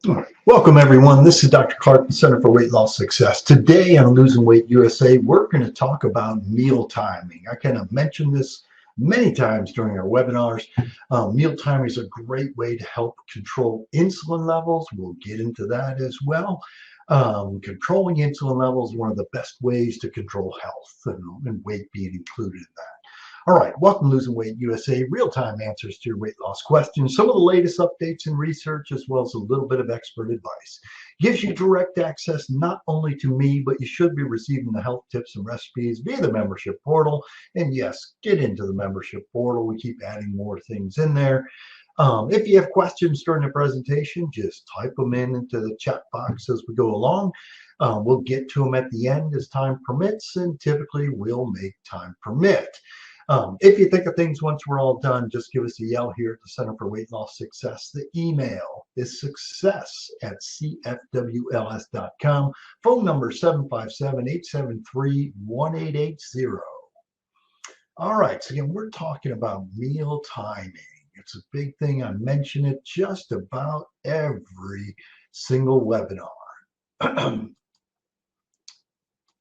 All right. Welcome, everyone. This is Dr. Clark, the Center for Weight Loss Success. Today on Losing Weight USA, we're going to talk about meal timing. I kind of mentioned this many times during our webinars. Meal timing is a great way to help control insulin levels. We'll get into that as well. Controlling insulin levels is one of the best ways to control health, and weight being included in that. All right, welcome to Losing Weight USA, real-time answers to your weight loss questions, some of the latest updates in research, as well as a little bit of expert advice. Gives you direct access not only to me, but you should be receiving the health tips and recipes via the membership portal. And yes, get into the membership portal. We keep adding more things in there. If you have questions during the presentation, just type them into the chat box as we go along. We'll get to them at the end as time permits, and typically we'll make time permit. If you think of things once we're all done, just give us a yell here at the Center for Weight Loss Success. The email is success@cfws.com. Phone number 757-873-1880. All right, so again, we're talking about meal timing. It's a big thing. I mention it just about every single webinar.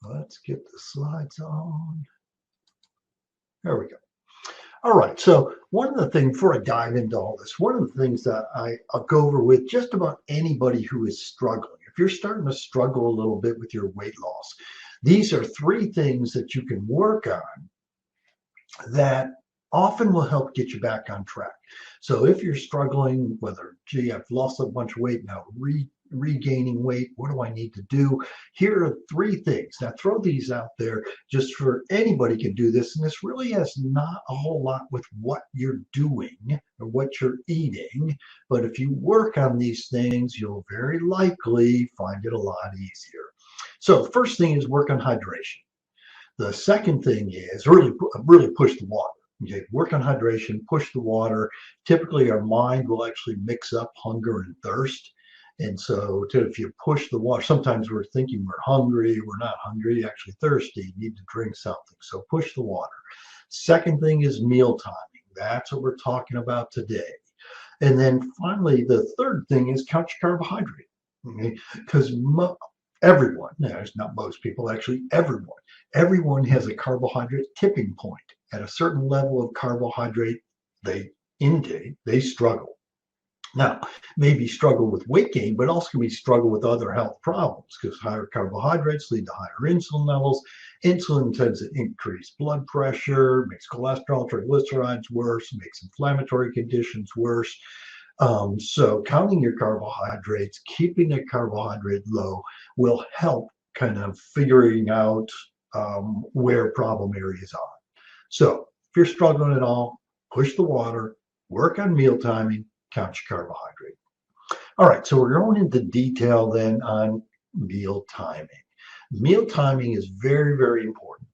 Let's get the slides on. There we go. All right, so one of the things, before I dive into all this, one of the things that I'll go over with just about anybody who is struggling, if you're starting to struggle a little bit with your weight loss, these are three things that you can work on that often will help get you back on track. So if you're struggling, whether, gee, I've lost a bunch of weight, now regaining weight, what do I need to do? Here are three things. Now throw these out there just for anybody can do this, and this really has not a whole lot with what you're doing or what you're eating, but if you work on these things, you'll very likely find it a lot easier. So the first thing is work on hydration. The second thing is really push the water. Okay, work on hydration, push the water. Typically our mind will actually mix up hunger and thirst. And so if you push the water, sometimes we're thinking we're hungry, we're not hungry, you're actually thirsty, you need to drink something. So push the water. Second thing is meal timing. That's what we're talking about today. And then finally, the third thing is count your carbohydrate. Okay, because everyone, there's not most people, actually everyone has a carbohydrate tipping point. At a certain level of carbohydrate they intake, they struggle. Now, maybe struggle with weight gain, but also maybe struggle with other health problems because higher carbohydrates lead to higher insulin levels. Insulin tends to increase blood pressure, makes cholesterol, triglycerides worse, makes inflammatory conditions worse. So counting your carbohydrates, keeping the carbohydrate low will help kind of figuring out where problem areas are. So if you're struggling at all, push the water, work on meal timing, count your carbohydrate. All right, so we're going into detail then on meal timing. Meal timing is very, very important.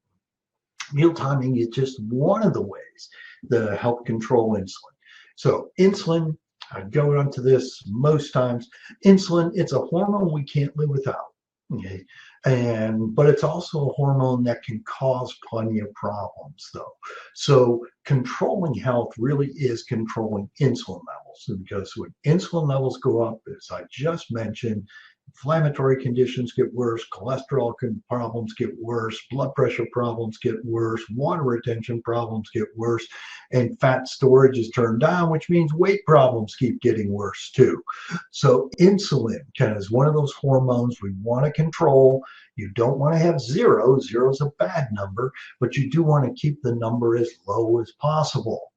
Meal timing is just one of the ways that help control insulin. So insulin, I go onto this most times. Insulin, it's a hormone we can't live without. Okay, but it's also a hormone that can cause plenty of problems, though. So controlling health really is controlling insulin levels, because when insulin levels go up, as I just mentioned, inflammatory conditions get worse, cholesterol problems get worse, blood pressure problems get worse, water retention problems get worse, and fat storage is turned down, which means weight problems keep getting worse too. So insulin kind of is one of those hormones we want to control. You don't want to have zero. Zero is a bad number, but you do want to keep the number as low as possible.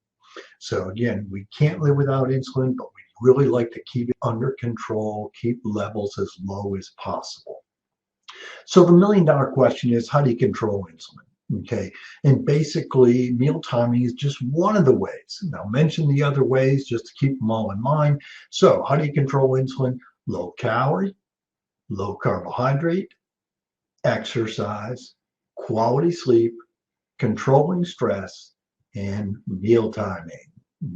So again, we can't live without insulin, but we really like to keep it under control, keep levels as low as possible. So the million-dollar question is, how do you control insulin? Okay, and basically meal timing is just one of the ways. Now mention the other ways just to keep them all in mind. So how do you control insulin? Low calorie, low carbohydrate, exercise, quality sleep, controlling stress, and meal timing.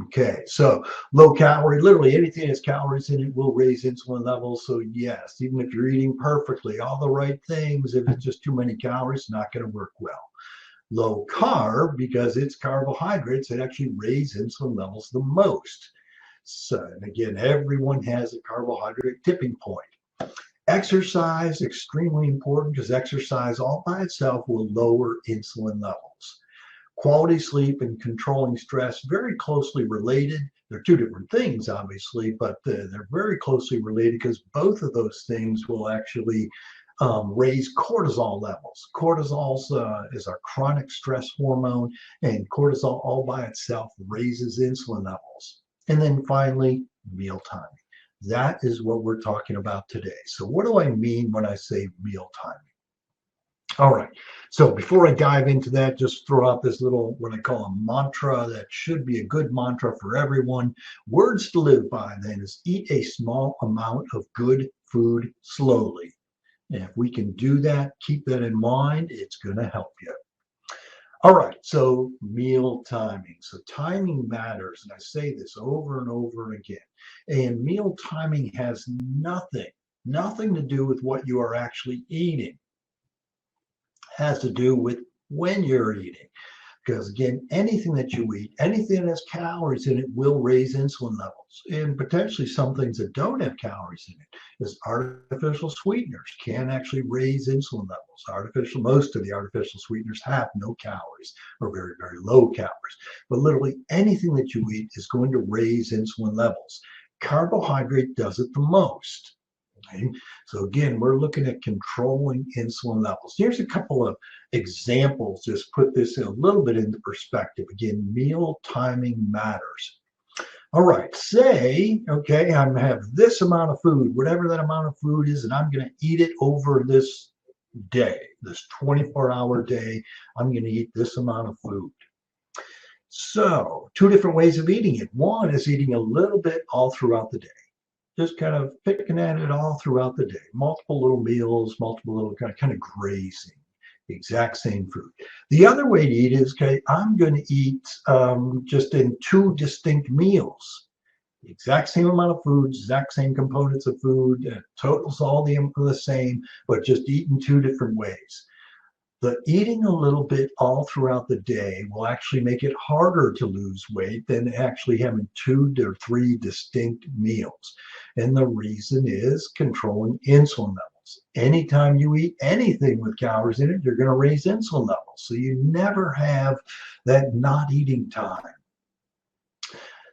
Okay, so low calorie, literally anything that has calories in it will raise insulin levels. So yes, even if you're eating perfectly, all the right things, if it's just too many calories, it's not going to work well. Low carb, because it's carbohydrates that actually raise insulin levels the most. So, and again, everyone has a carbohydrate tipping point. Exercise, extremely important because exercise all by itself will lower insulin levels. Quality sleep and controlling stress, very closely related. They're two different things, obviously, but they're very closely related because both of those things will actually raise cortisol levels. Cortisol is our chronic stress hormone, and cortisol all by itself raises insulin levels. And then finally, meal timing. That is what we're talking about today. So what do I mean when I say meal timing? All right. So before I dive into that, just throw out this little, what I call a mantra that should be a good mantra for everyone. Words to live by then is eat a small amount of good food slowly. And if we can do that, keep that in mind, it's going to help you. All right, so meal timing. So timing matters, and I say this over and over again. And meal timing has nothing to do with what you are actually eating. It has to do with when you're eating. Because again, anything that you eat, anything that has calories in it will raise insulin levels. And potentially some things that don't have calories in it, is artificial sweeteners can actually raise insulin levels. Most of the artificial sweeteners have no calories or very, very low calories. But literally anything that you eat is going to raise insulin levels. Carbohydrate does it the most. Okay. So again, we're looking at controlling insulin levels. Here's a couple of examples, just put this in a little bit into perspective. Again, meal timing matters. All right, say, okay, I have this amount of food, whatever that amount of food is, and I'm going to eat it over this day, this 24-hour day. I'm going to eat this amount of food. So two different ways of eating it. One is eating a little bit all throughout the day. Just kind of picking at it all throughout the day. Multiple little meals, multiple little kind of grazing, the exact same food. The other way to eat is, okay, I'm going to eat just in two distinct meals. The exact same amount of food, exact same components of food, totals all the same, but just eat in two different ways. The eating a little bit all throughout the day will actually make it harder to lose weight than actually having 2 or 3 distinct meals. And the reason is controlling insulin levels. Anytime you eat anything with calories in it, you're going to raise insulin levels. So you never have that not eating time.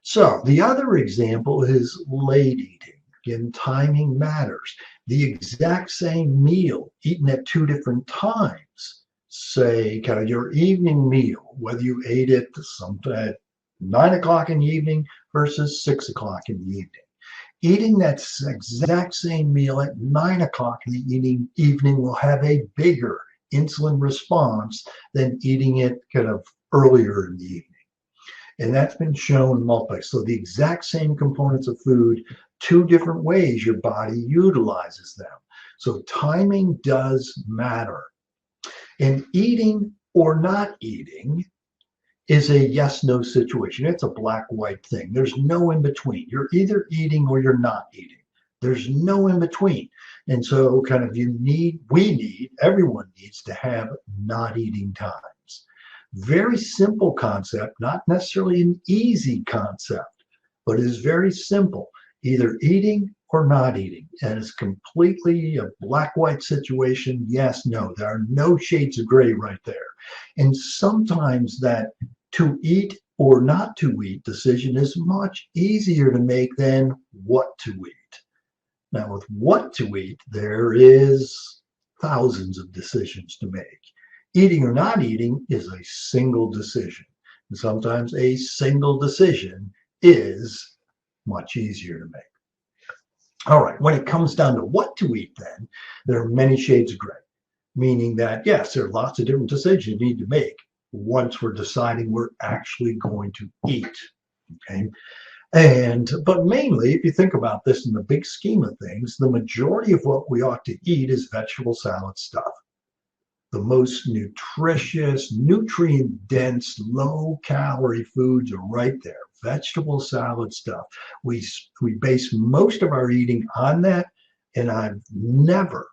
So the other example is late eating. Again, timing matters. The exact same meal eaten at 2 different times, say kind of your evening meal, whether you ate it at 9 o'clock in the evening versus 6 o'clock in the evening. Eating that exact same meal at 9 o'clock in the evening will have a bigger insulin response than eating it kind of earlier in the evening. And that's been shown multiple. So the exact same components of food, 2 different ways your body utilizes them. So timing does matter. And eating or not eating is a yes-no situation. It's a black-white thing. There's no in between. You're either eating or you're not eating. There's no in between. And so kind of everyone needs to have not eating times. Very simple concept, not necessarily an easy concept, but it is very simple. Either eating or not eating. And it's completely a black-white situation. Yes, no. There are no shades of gray right there. And sometimes that to eat or not to eat decision is much easier to make than what to eat. Now, with what to eat, there is thousands of decisions to make. Eating or not eating is a single decision. And sometimes a single decision is much easier to make. All right, when it comes down to what to eat then, there are many shades of gray, meaning that, yes, there are lots of different decisions you need to make once we're deciding we're actually going to eat, okay? But mainly, if you think about this in the big scheme of things, the majority of what we ought to eat is vegetable salad stuff. The most nutritious, nutrient-dense, low-calorie foods are right there. Vegetable salad stuff. We base most of our eating on that, and I've never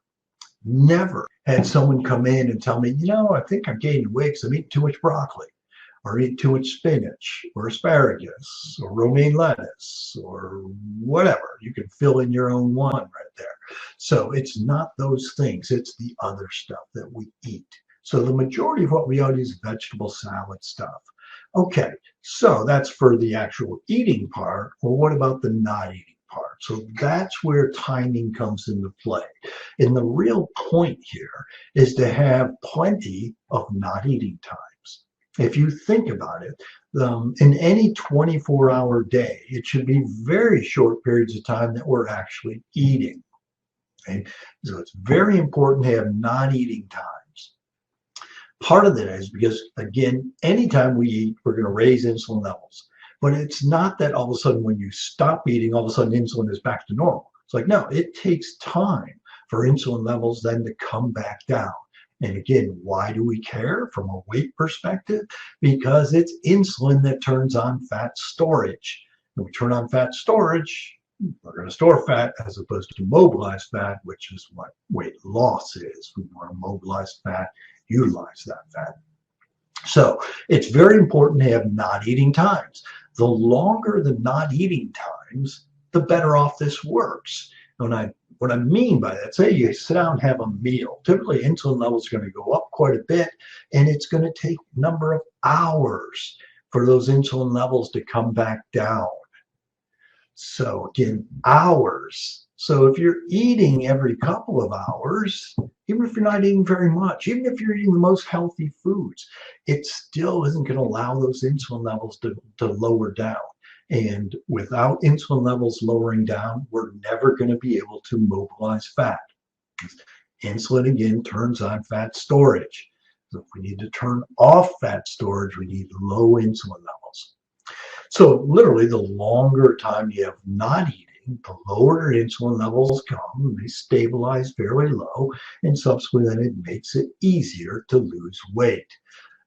had someone come in and tell me, I think I'm gaining weight because I'm eating too much broccoli. or eat too much spinach or asparagus or romaine lettuce or whatever. You can fill in your own one right there. So it's not those things, it's the other stuff that we eat. So the majority of what we eat is vegetable salad stuff. Okay, so that's for the actual eating part. Well, what about the not eating part? So that's where timing comes into play. And the real point here is to have plenty of not eating times. If you think about it, in any 24-hour day, it should be very short periods of time that we're actually eating. Okay? So it's very important to have not eating times. Part of that is because, again, anytime we eat, we're going to raise insulin levels. But it's not that all of a sudden when you stop eating, all of a sudden insulin is back to normal. It's like, no, it takes time for insulin levels then to come back down. And again, why do we care from a weight perspective? Because it's insulin that turns on fat storage. When we turn on fat storage, we're going to store fat as opposed to mobilize fat, which is what weight loss is. We want to mobilize fat, utilize that fat. So it's very important to have not eating times. The longer the not eating times, the better off this works. What I mean by that, say you sit down and have a meal. Typically, insulin levels are going to go up quite a bit, and it's going to take a number of hours for those insulin levels to come back down. So again, hours. So if you're eating every couple of hours, even if you're not eating very much, even if you're eating the most healthy foods, it still isn't going to allow those insulin levels to lower down. And without insulin levels lowering down, we're never going to be able to mobilize fat. Insulin, again, turns on fat storage. So if we need to turn off fat storage, we need low insulin levels. So literally, the longer time you have not eating, the lower insulin levels come, they stabilize fairly low, and subsequently then it makes it easier to lose weight.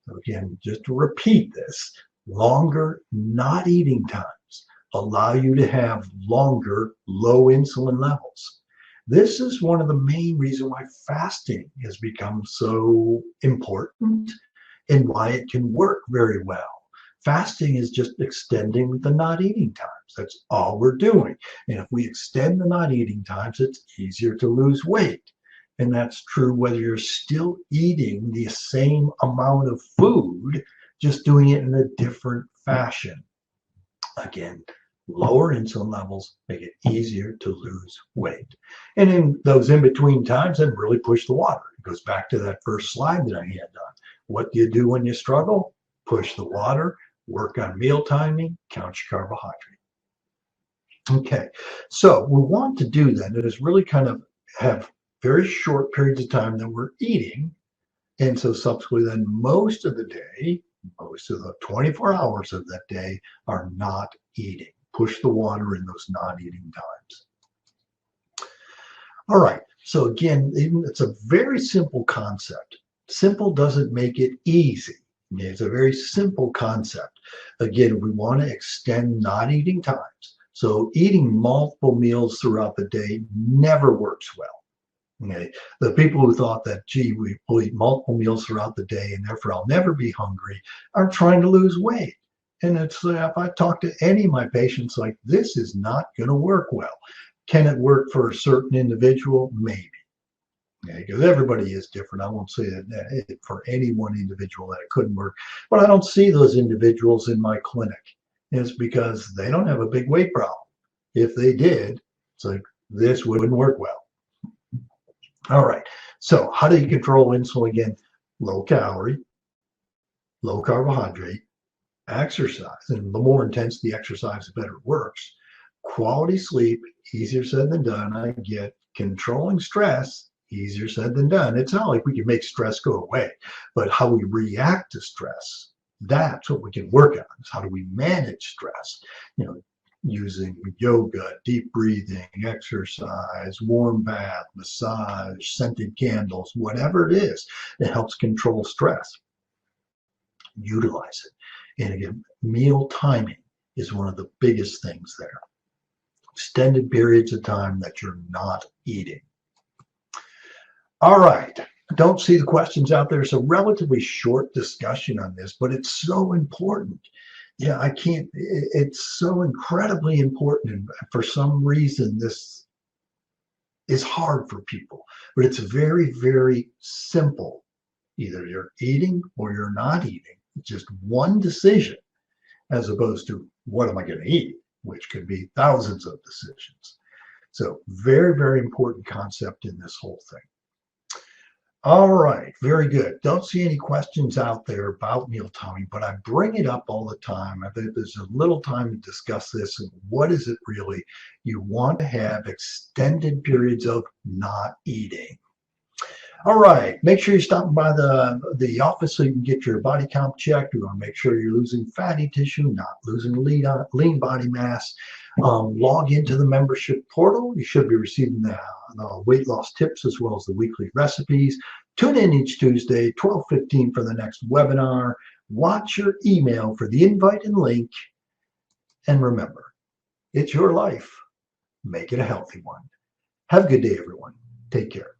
So again, just to repeat this, longer not eating times allow you to have longer low insulin levels. This is one of the main reasons why fasting has become so important and why it can work very well. Fasting is just extending the not eating times. That's all we're doing. And if we extend the not eating times, it's easier to lose weight. And that's true whether you're still eating the same amount of food, just doing it in a different fashion. Again, lower insulin levels make it easier to lose weight. And in those in-between times, then really push the water. It goes back to that first slide that I had done. What do you do when you struggle? Push the water. Work on meal timing, count your carbohydrate. Okay, so we want to do then is really kind of have very short periods of time that we're eating. And so subsequently then most of the day, most of the 24 hours of that day are not eating. Push the water in those not eating times. All right, so again, it's a very simple concept. Simple doesn't make it easy. It's a very simple concept. Again, we want to extend not eating times. So eating multiple meals throughout the day never works well. Okay. The people who thought that, gee, we will eat multiple meals throughout the day and therefore I'll never be hungry, are trying to lose weight. And it's if I talk to any of my patients, like, this is not going to work well. Can it work for a certain individual? Maybe. Because everybody is different. I won't say that for any one individual that it couldn't work, but I don't see those individuals in my clinic. It's because they don't have a big weight problem. If they did, it's like, this wouldn't work well. All right, so how do you control insulin again? Low calorie, low carbohydrate, exercise, and the more intense the exercise, the better it works. Quality sleep, easier said than done. I get controlling stress, easier said than done. It's not like we can make stress go away, but how we react to stress, that's what we can work on. Is how do we manage stress? Using yoga, deep breathing, exercise, warm bath, massage, scented candles, whatever it is that helps control stress. Utilize it. And again, meal timing is one of the biggest things there. Extended periods of time that you're not eating. All right, Don't see the questions out there. It's a relatively short discussion on this, but it's so important. Yeah, I can't, it's so incredibly important. And for some reason, this is hard for people, but it's very, very simple. Either you're eating or you're not eating. It's just one decision as opposed to what am I going to eat, which could be thousands of decisions. So very, very important concept in this whole thing. All right, very good. Don't see any questions out there about meal timing, but I bring it up all the time. I think there's a little time to discuss this. And what is it really? You want to have extended periods of not eating. All right, make sure you stop by the office so you can get your body count checked. We want to make sure you're losing fatty tissue, not losing lean body mass. Log into the membership portal. You should be receiving the weight loss tips as well as the weekly recipes. Tune in each Tuesday, 12:15 for the next webinar. Watch your email for the invite and link. And remember, it's your life. Make it a healthy one. Have a good day, everyone. Take care.